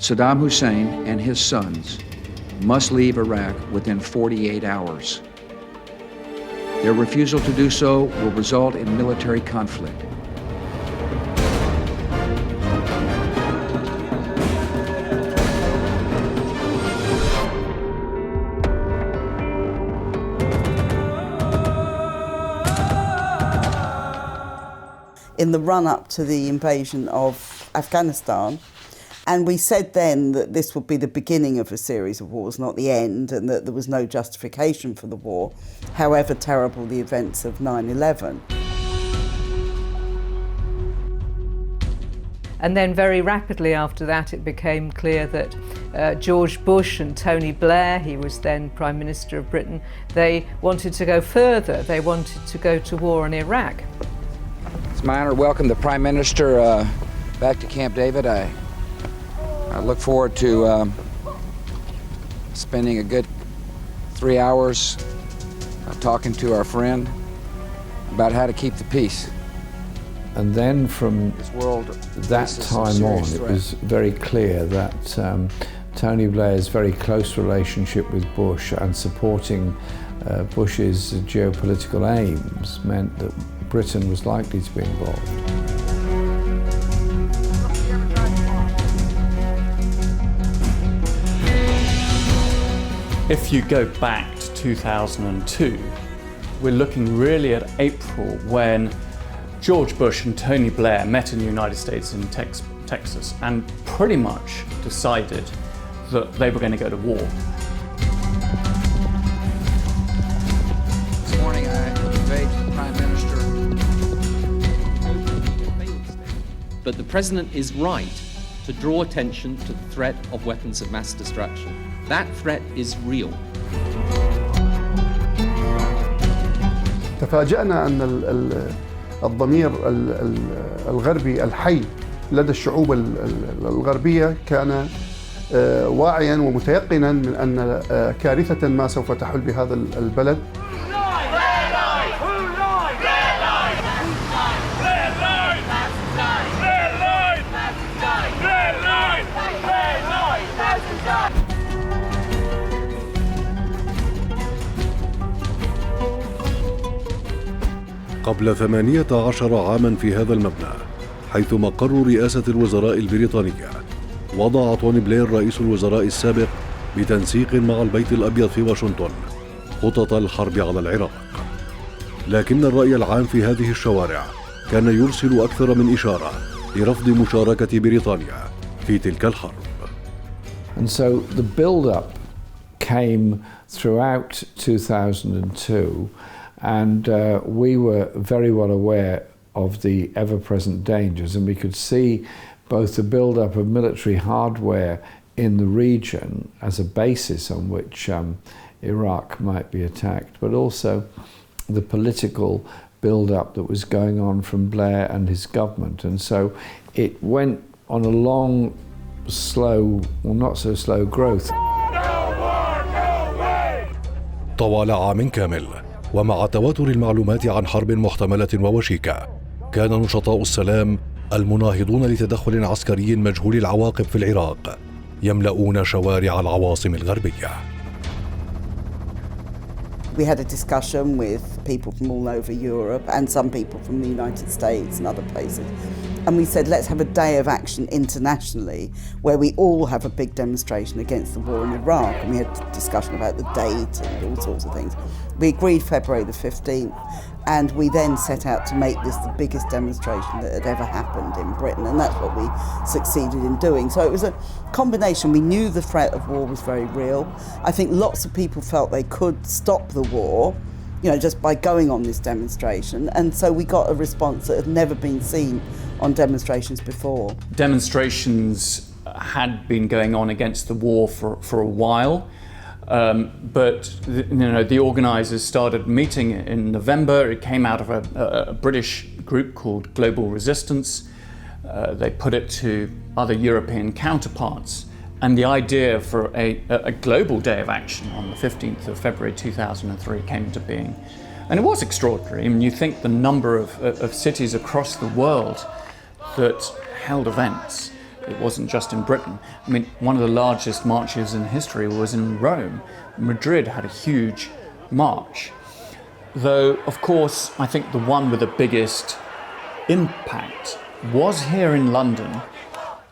Saddam Hussein and his sons must leave Iraq within 48 hours. Their refusal to do so will result in military conflict. In the run-up to the invasion of Afghanistan, and we said then that this would be the beginning of a series of wars, not the end, and that there was no justification for the war, however terrible the events of 9/11. And then very rapidly after that it became clear that George Bush and Tony Blair, he was then Prime Minister of Britain, they wanted to go further. They wanted to go to war in Iraq. It's my honor to welcome the Prime Minister back to Camp David. I look forward to spending a good 3 hours talking to our friend about how to keep the peace. And then from that time on, it was very clear that Tony Blair's very close relationship with Bush and supporting Bush's geopolitical aims meant that Britain was likely to be involved. If you go back to 2002, we're looking really at April when George Bush and Tony Blair met in the United States in Texas and pretty much decided that they were going to go to war. This morning I conveyed to the Prime Minister. But the President is right to draw attention to the threat of weapons of mass destruction. That threat is real. تفاجأنا أن الضمير الغربي الحي لدى الشعوب الغربية كان واعياً ومتيقناً من أن كارثة ما سوف تحل بهذا البلد. قبل 18 عاما في هذا المبنى حيث مقر رئاسة الوزراء البريطانية، وضع توني بلير رئيس الوزراء السابق بتنسيق مع البيت الأبيض في واشنطن خطط الحرب على العراق. لكن الرأي العام في هذه الشوارع كان يرسل أكثر من إشارة لرفض مشاركة بريطانيا في تلك الحرب. And so the build-up came throughout 2002. And we were very well aware of the ever-present dangers, and we could see both the build-up of military hardware in the region as a basis on which Iraq might be attacked, but also the political build-up that was going on from Blair and his government. And so it went on a long, slow, well, not so slow growth. طوال عام كامل ومع تواتر المعلومات عن حرب محتملة ووشيكة، كان نشطاء السلام المناهضون لتدخل عسكري مجهول العواقب في العراق يملؤون شوارع العواصم الغربية. We had a discussion with people from all over Europe and some people from the United States and other places. And we said, let's have a day of action internationally where we all have a big demonstration against the war in Iraq. And we had a discussion about the date and all sorts of things. We agreed February the 15th, and we then set out to make this the biggest demonstration that had ever happened in Britain, and that's what we succeeded in doing. So it was a combination. We knew the threat of war was very real. I think lots of people felt they could stop the war, you know, just by going on this demonstration, and so we got a response that had never been seen on demonstrations before. Demonstrations had been going on against the war for a while. But the organisers started meeting in November. It came out of a British group called Global Resistance. They put it to other European counterparts, and the idea for a global day of action on the 15th of February 2003 came into being. And it was extraordinary. I mean, you think the number of cities across the world that held events. It wasn't just in Britain. I mean, one of the largest marches in history was in Rome. Madrid had a huge march. Though, of course, I think the one with the biggest impact was here in London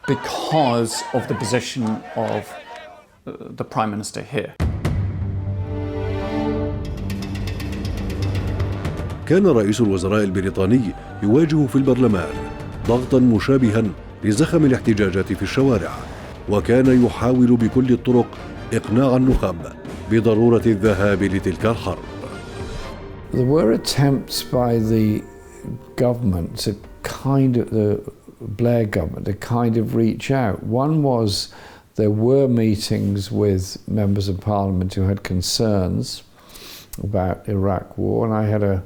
because of the position of the Prime Minister here. كان رئيس الوزراء البريطاني يواجه في البرلمان ضغطا مشابها لزخم الاحتجاجات في الشوارع، وكان يحاول بكل الطرق إقناع النخب بضرورة الذهاب لتلك الحرب. There were attempts by the government to the Blair government to kind of reach out. One was there were meetings with members of parliament who had concerns about Iraq war, and I had a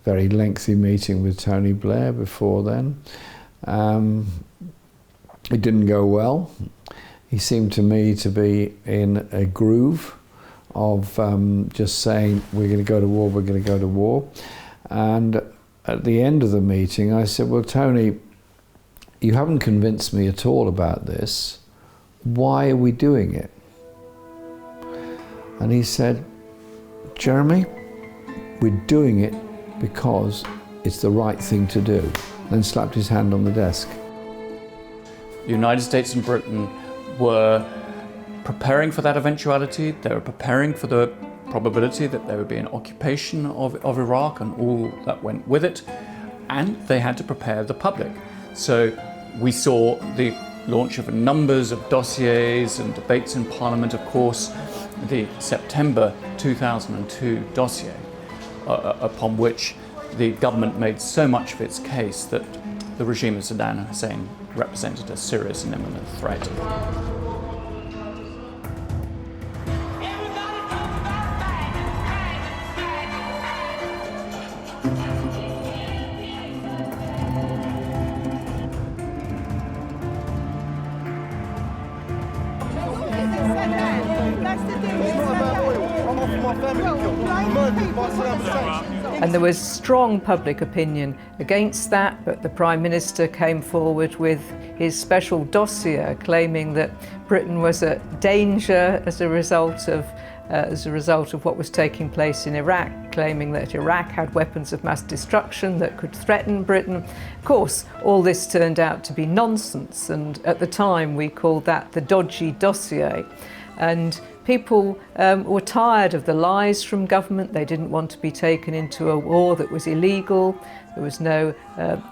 very lengthy meeting with Tony Blair before then. It didn't go well. He seemed to me to be in a groove of just saying, we're going to go to war, we're going to go to war. And at the end of the meeting, I said, well, Tony, you haven't convinced me at all about this. Why are we doing it? And he said, Jeremy, we're doing it because it's the right thing to do. Then slapped his hand on the desk. The United States and Britain were preparing for that eventuality. They were preparing for the probability that there would be an occupation of Iraq and all that went with it. And they had to prepare the public. So we saw the launch of numbers of dossiers and debates in Parliament, of course, the September 2002 dossier, upon which the government made so much of its case that the regime of Saddam Hussein represented a serious and imminent threat. And there was strong public opinion against that, but the Prime Minister came forward with his special dossier claiming that Britain was a danger as a result of what was taking place in Iraq, claiming that Iraq had weapons of mass destruction that could threaten Britain. Of course, all this turned out to be nonsense, and at the time we called that the dodgy dossier. And people were tired of the lies from government. They didn't want to be taken into a war that was illegal. There was no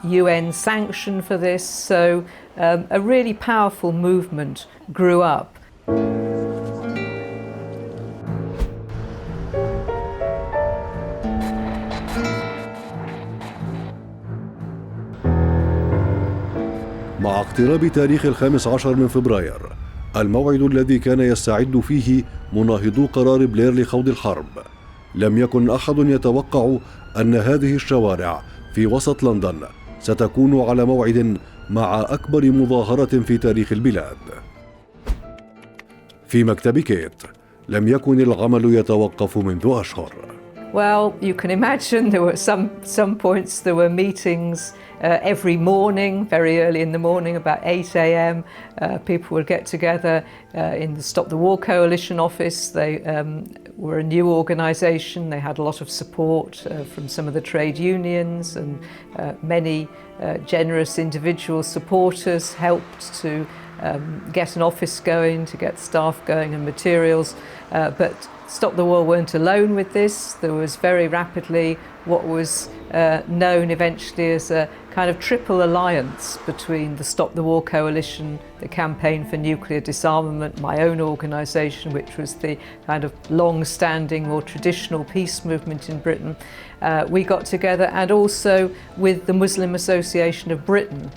UN sanction for this. So a really powerful movement grew up. مع اقتراب تاريخ 15 من فبراير، الموعد الذي كان يستعد فيه مناهضو قرار بلير لخوض الحرب، لم يكن أحد يتوقع أن هذه الشوارع في وسط لندن ستكون على موعد مع أكبر مظاهرة في تاريخ البلاد. في مكتب كيت لم يكن العمل يتوقف منذ أشهر. Well, you can imagine there were some points there were meetings every morning, very early in the morning, about 8 a.m. People would get together in the Stop the War Coalition office. They were a new organisation. They had a lot of support from some of the trade unions, and many generous individual supporters helped to get an office going, to get staff going and materials. But Stop the War weren't alone with this. There was very rapidly what was known eventually as a kind of triple alliance between the Stop the War Coalition, the Campaign for Nuclear Disarmament, my own organisation, which was the kind of long-standing, more traditional peace movement in Britain. We got together, and also with the Muslim Association of Britain.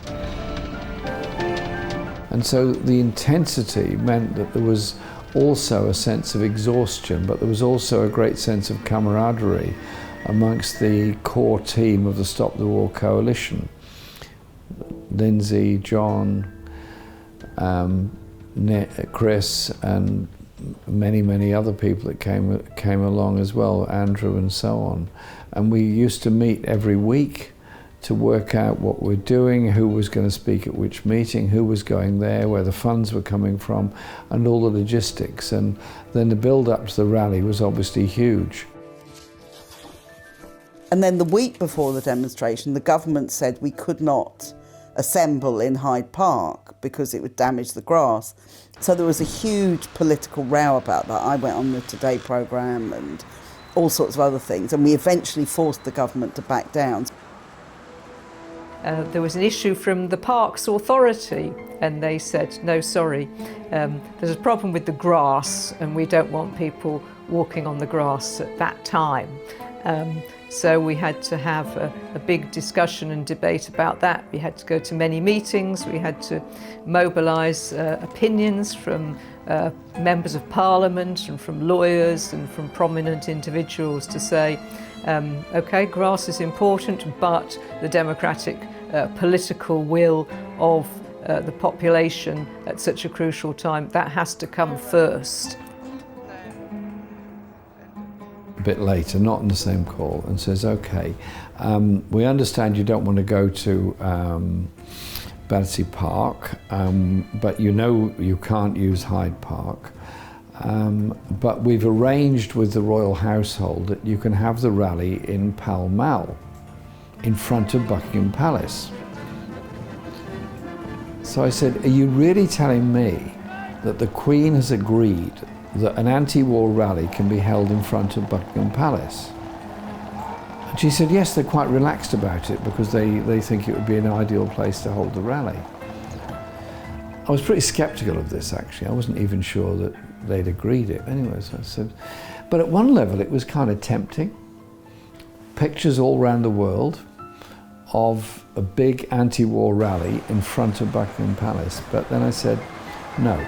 And so the intensity meant that there was also a sense of exhaustion, but there was also a great sense of camaraderie amongst the core team of the Stop the War Coalition. Lindsay, John, Chris, and many other people that came along as well, Andrew and so on. And we used to meet every week to work out what we're doing, who was going to speak at which meeting, who was going there, where the funds were coming from, and all the logistics. And then the build-up to the rally was obviously huge. And then the week before the demonstration, the government said we could not assemble in Hyde Park because it would damage the grass. So there was a huge political row about that. I went on the Today programme and all sorts of other things, and we eventually forced the government to back down. There was an issue from the Parks Authority, and they said, no, sorry, there's a problem with the grass and we don't want people walking on the grass at that time. So we had to have a big discussion and debate about that. We had to go to many meetings, we had to mobilise opinions from members of parliament and from lawyers and from prominent individuals to say, okay, grass is important, but the democratic political will of the population at such a crucial time, that has to come first. A bit later, not in the same call, and says, okay, we understand you don't want to go to Battersea Park, but you know you can't use Hyde Park. But we've arranged with the royal household that you can have the rally in Pall Mall, in front of Buckingham Palace. So I said, are you really telling me that the Queen has agreed that an anti-war rally can be held in front of Buckingham Palace? And she said, yes, they're quite relaxed about it because they think it would be an ideal place to hold the rally. I was pretty sceptical of this, actually. I wasn't even sure that they'd agreed it. Anyway, so I said, but at one level it was kind of tempting. Pictures all around the world of a big anti-war rally in front of Buckingham Palace. But then I said, no.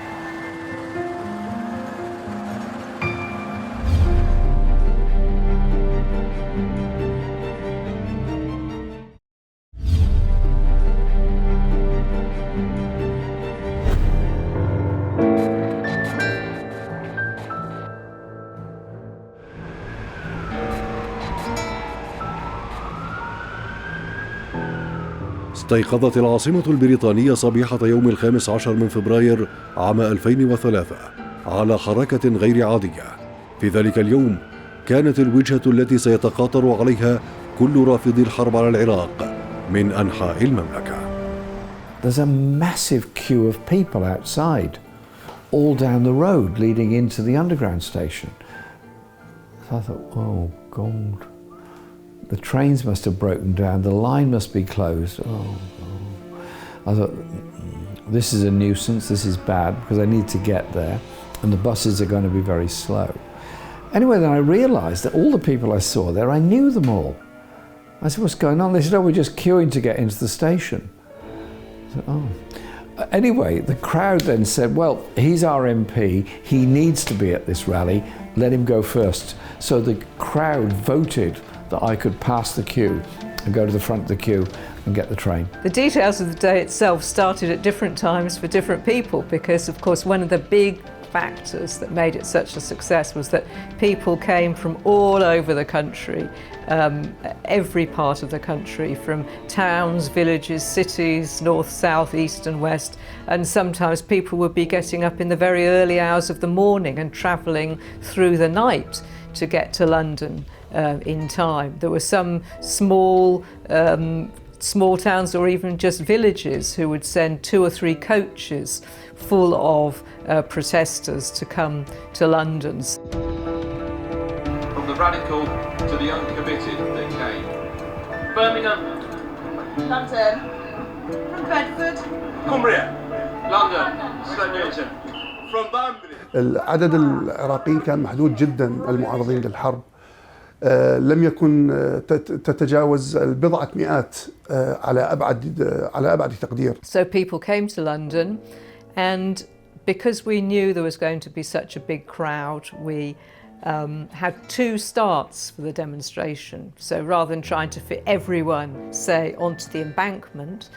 استيقظت العاصمة البريطانية صبيحة يوم 15 من فبراير عام 2003 على حركة غير عادية. في ذلك اليوم كانت الوجهة التي سيتقاطر عليها كل رافضي الحرب على العراق من أنحاء المملكة. There's a massive queue of people outside, all down the road leading into the underground station. So I thought, oh God. The trains must have broken down, the line must be closed. Oh. I thought, this is a nuisance, this is bad, because I need to get there, and the buses are going to be very slow. Anyway, then I realised that all the people I saw there, I knew them all. I said, what's going on? They said, oh, we're just queuing to get into the station. I said, oh. Anyway, the crowd then said, well, he's our MP, he needs to be at this rally, let him go first. So the crowd voted that I could pass the queue and go to the front of the queue and get the train. The details of the day itself started at different times for different people because, of course, one of the big factors that made it such a success was that people came from all over the country, every part of the country, from towns, villages, cities, north, south, east and west, and sometimes people would be getting up in the very early hours of the morning and travelling through the night to get to London in time. There were some small towns or even just villages who would send 2 or 3 coaches full of protesters to come to London. From the radical to the uncommitted, they came. Birmingham, London, from Bedford, Cumbria, London, St Newton, from Banbury. العدد العراقيين كان محدود جدا المعارضين للحرب. لم يكن تتجاوز البضعة مئات على أبعد تقدير. So people came to London, and because we knew there was going to be such a big crowd, we had 2 starts for the demonstration. So rather than trying to fit everyone, say, onto the embankment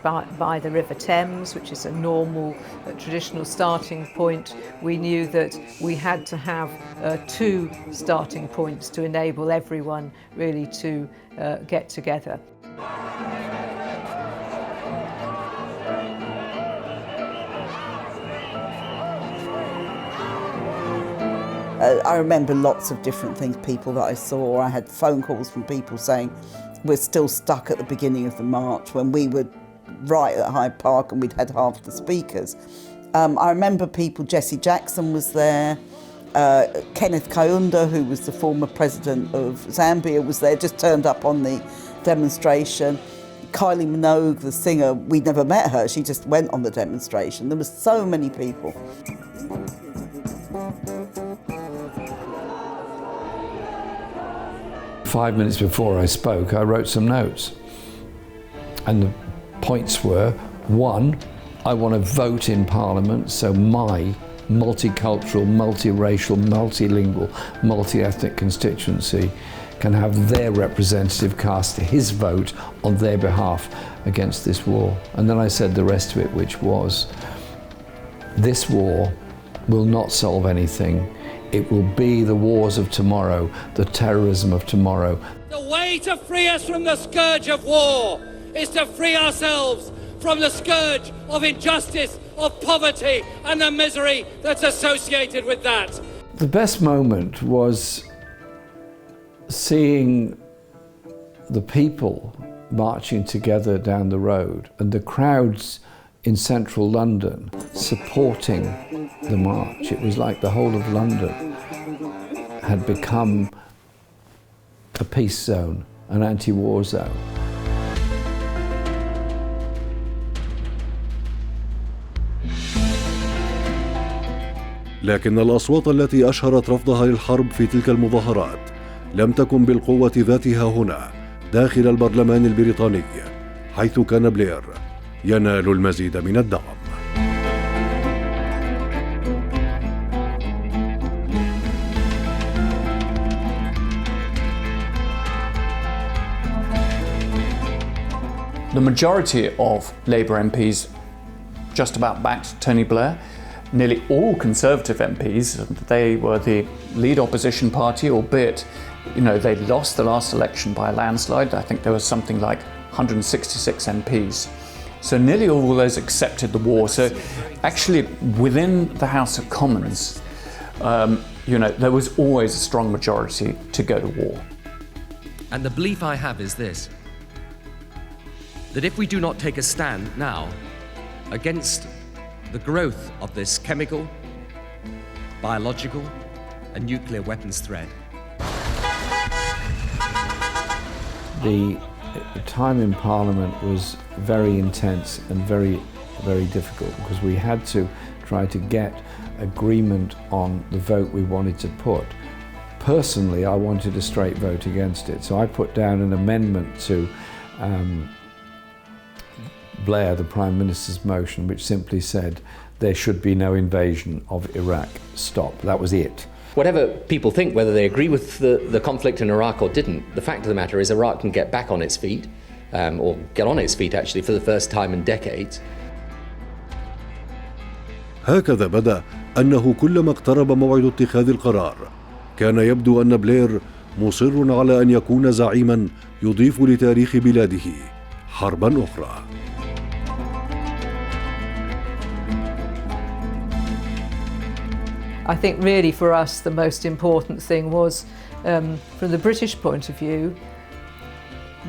by the River Thames, which is a normal, traditional starting point, we knew that we had to have 2 starting points to enable everyone really to get together. I remember lots of different things, people that I saw. I had phone calls from people saying, we're still stuck at the beginning of the march when we were right at Hyde Park and we'd had half the speakers. I remember people, Jesse Jackson was there, Kenneth Kaunda, who was the former president of Zambia, was there, just turned up on the demonstration. Kylie Minogue, the singer, we'd never met her, she just went on the demonstration. There were so many people. 5 minutes before I spoke, I wrote some notes. And the points were, 1, I want to vote in Parliament, so my multicultural, multiracial, multilingual, multi-ethnic constituency can have their representative cast his vote on their behalf against this war. And then I said the rest of it, which was, this war will not solve anything. It will be the wars of tomorrow, the terrorism of tomorrow. The way to free us from the scourge of war is to free ourselves from the scourge of injustice, of poverty, and the misery that's associated with that. The best moment was seeing the people marching together down the road and the crowds in central London supporting the march. It was like the whole of London had become a peace zone, an anti-war zone. لكن الأصوات التي أشهرت رفضها للحرب في تلك المظاهرات لم تكن بالقوة ذاتها هنا داخل البرلمان البريطاني، حيث كان بلير ينال المزيد من الدعم. The majority of Labour MPs just about backed Tony Blair. Nearly all Conservative MPs, they were the lead opposition party, albeit, they lost the last election by a landslide. I think there was something like 166 MPs. So nearly all of those accepted the war. So actually within the House of Commons, there was always a strong majority to go to war. And the belief I have is this, that if we do not take a stand now against the growth of this chemical, biological, and nuclear weapons threat. The time in Parliament was very intense and very, very difficult because we had to try to get agreement on the vote we wanted to put. Personally, I wanted a straight vote against it, so I put down an amendment to Blair, the Prime Minister's motion, which simply said there should be no invasion of Iraq. Stop. That was it. Whatever people think, whether they agree with the conflict in Iraq or didn't, the fact of the matter is Iraq can get back on its feet, or get on its feet actually for the first time in decades. هكذا بدأ أنه كلما اقترب موعد اتخاذ القرار كان يبدو أن بلير مصر على أن يكون زعيما يضيف لتاريخ بلاده حربا أخرى. I think really for us the most important thing was, from the British point of view,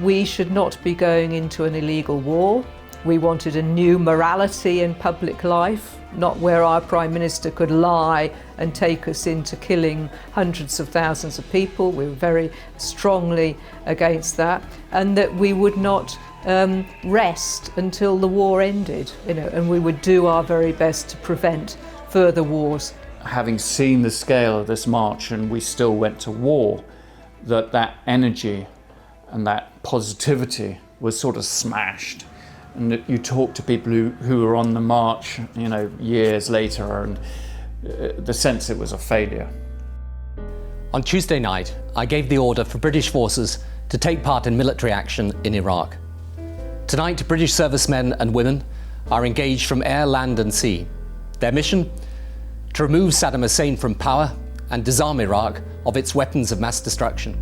we should not be going into an illegal war. We wanted a new morality in public life, not where our Prime Minister could lie and take us into killing hundreds of thousands of people. We were very strongly against that, and that we would not rest until the war ended, and we would do our very best to prevent further wars. Having seen the scale of this march and we still went to war, that energy and that positivity was sort of smashed. And you talk to people who were on the march, years later, and the sense it was a failure. On Tuesday night, I gave the order for British forces to take part in military action in Iraq. Tonight, British servicemen and women are engaged from air, land and sea. Their mission? To remove Saddam Hussein from power and disarm Iraq of its weapons of mass destruction.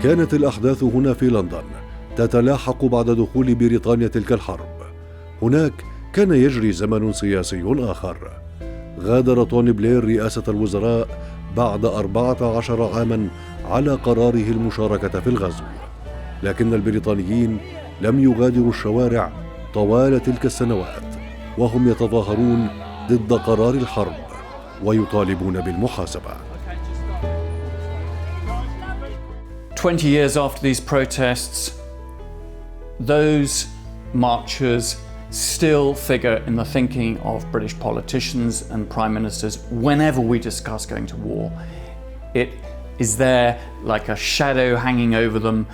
كانت الأحداث هنا في لندن تتلاحق بعد دخول بريطانيا تلك الحرب. هناك كان يجري زمن سياسي آخر. غادر توني بلير رئاسة الوزراء بعد 14 عاما على قراره المشاركة في الغزو، لكن البريطانيين لم يغادروا الشوارع طوال تلك السنوات، وهم يتظاهرون ضد قرار الحرب ويطالبون بالمحاسبة. 20 years after these protests, those marchers still figure in the thinking of British politicians and prime ministers whenever we discuss going to war. It is there like a shadow hanging over them.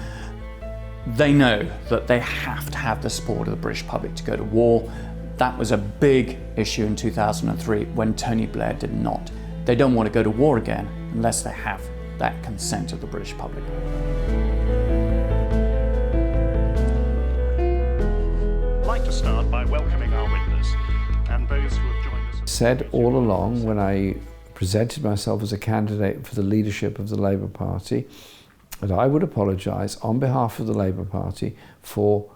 They know that they have to have the support of the British public to go to war. That was a big issue in 2003 when Tony Blair did not. They don't want to go to war again unless they have that consent of the British public. I'd like to start by welcoming our witness and those who have joined us. Said all along when I presented myself as a candidate for the leadership of the Labour Party that I would apologise on behalf of the Labour Party for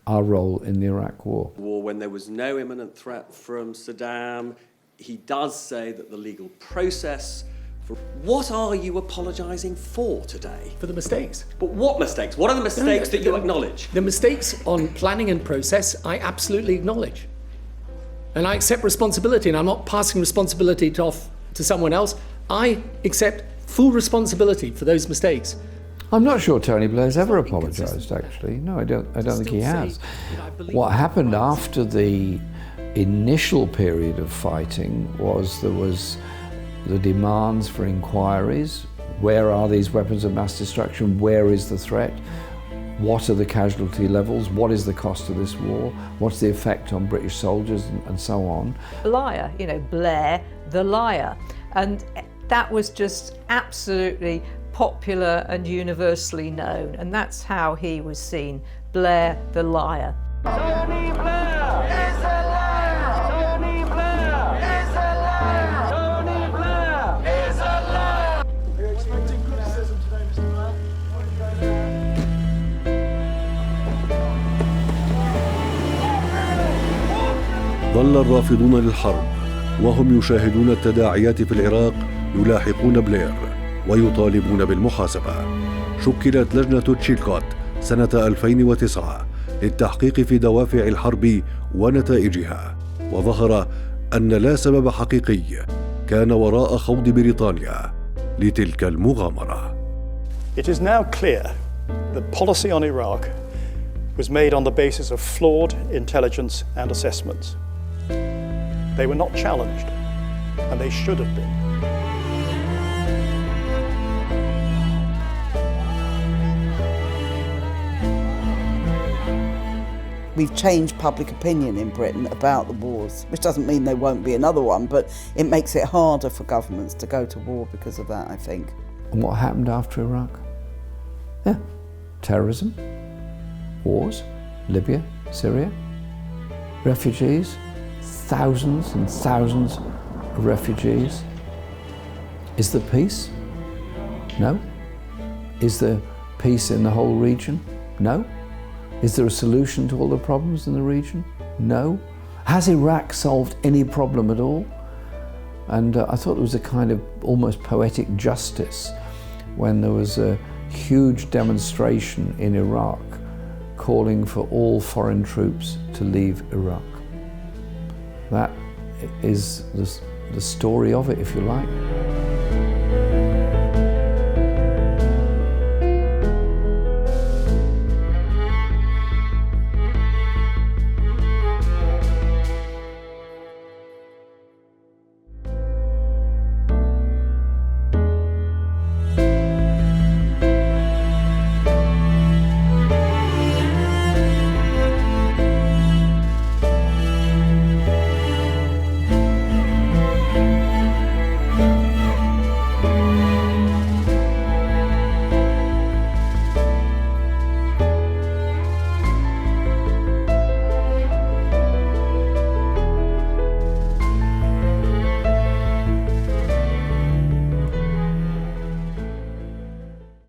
our role in the Iraq War. When there was no imminent threat from Saddam, he does say that the legal process. What are you apologising for today? For the mistakes. But what mistakes? What are the mistakes that you acknowledge? The mistakes on planning and process, I absolutely acknowledge. And I accept responsibility, and I'm not passing responsibility off to someone else. I accept full responsibility for those mistakes. I'm not sure Tony Blair's ever apologised, actually. No, I don't think he has. What happened after the initial period of fighting was there was the demands for inquiries. Where are these weapons of mass destruction? Where is the threat? What are the casualty levels? What is the cost of this war? What's the effect on British soldiers and so on? Liar, you know, Blair, the liar. And that was just absolutely popular and universally known. And that's how he was seen, Blair, the liar. Tony Blair is a liar! Tony Blair is a liar! Tony Blair is a liar! You're expecting criticism today, Mr. Blair. ظل الرافضون للحرب وهم يشاهدون التداعيات في العراق يلاحقون بلير ويطالبون بالمحاسبة. شكلت لجنة تشيلكوت سنة 2009 للتحقيق في دوافع الحرب ونتائجها، وظهر أن لا سبب حقيقي كان وراء خوض بريطانيا لتلك المغامرة. It is now clear that policy on Iraq was made on the basis of flawed intelligence and assessments. They were not challenged, and they should have been. We've changed public opinion in Britain about the wars, which doesn't mean there won't be another one, but it makes it harder for governments to go to war because of that, I think. And what happened after Iraq? Yeah, terrorism, wars, Libya, Syria, refugees, thousands and thousands of refugees. Is there peace? No. Is there peace in the whole region? No. Is there a solution to all the problems in the region? No. Has Iraq solved any problem at all? And I thought there was a kind of almost poetic justice when there was a huge demonstration in Iraq calling for all foreign troops to leave Iraq. That is the story of it, if you like.